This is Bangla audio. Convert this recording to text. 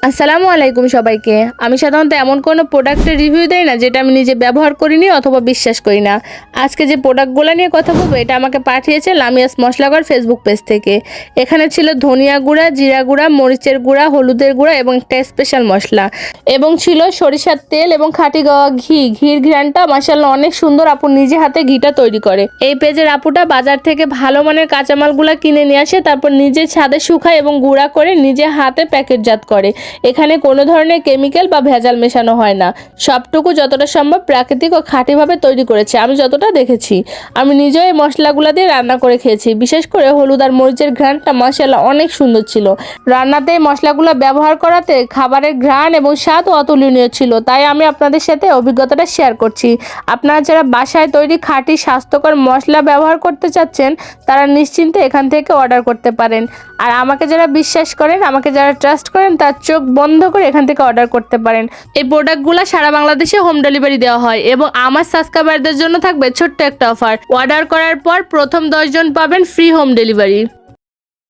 আসসালামু আলাইকুম সবাইকে। আমি সাধারণত এমন কোনো প্রোডাক্টের রিভিউ দেই না যেটা আমি নিজে ব্যবহার করিনি অথবা বিশ্বাস করি না। আজকে যে প্রোডাক্টগুলো নিয়ে কথা বলবো এটা আমাকে পাঠিয়েছে লামিয়াস মশলাঘর ফেসবুক পেজ থেকে। এখানে ছিল ধনিয়া গুঁড়া, জিরা গুঁড়া, মরিচের গুঁড়া, হলুদের গুঁড়া এবং একটা স্পেশাল মশলা, এবং ছিল সরিষার তেল এবং খাঁটি গাওয়া ঘি। ঘির ঘ্রাণটা মাশাআল্লাহ অনেক সুন্দর। আপু নিজে হাতে ঘিটা তৈরি করে। এই পেজের আপুটা বাজার থেকে ভালো মানের কাঁচামালগুলো কিনে নিয়ে আসে, তারপর নিজে ছাদে শুকায় এবং গুঁড়া করে নিজে হাতে প্যাকেটজাত করে। এখানে কোনো ধরনের কেমিক্যাল বা ভেজাল মেশানো হয় না। সবটুকু যতটা সম্ভব প্রাকৃতিক ও খাঁটিভাবে তৈরি করেছে আমি যতটা দেখেছি। আমি নিজেও এই মশলাগুলো দিয়ে রান্না করে খেয়েছি। বিশেষ করে হলুদ আর মরিচের ঘ্রাণটা মাশাআল্লাহ অনেক সুন্দর ছিল। রান্নাতে এই মশলাগুলো ব্যবহার করাতে খাবারের ঘ্রাণ এবং স্বাদ অতুলনীয় ছিল। তাই আমি আপনাদের সাথে অভিজ্ঞতাটা শেয়ার করছি। আপনারা যারা বাসায় তৈরি খাঁটি স্বাস্থ্যকর মশলা ব্যবহার করতে চাচ্ছেন তারা নিশ্চিন্তে এখান থেকে অর্ডার করতে পারেন। আর আমাকে যারা বিশ্বাস করেন, আমাকে যারা ট্রাস্ট করেন, তার চোখ বন্ধ করে এখান থেকে অর্ডার করতে পারেন। এই প্রোডাক্টগুলো সারা বাংলাদেশে হোম ডেলিভারি দেওয়া হয় এবং আমার সাবস্ক্রাইবারদের জন্য থাকবে ছোট্ট একটা অফার। অর্ডার করার পর প্রথম 10 জন পাবেন ফ্রি হোম ডেলিভারি।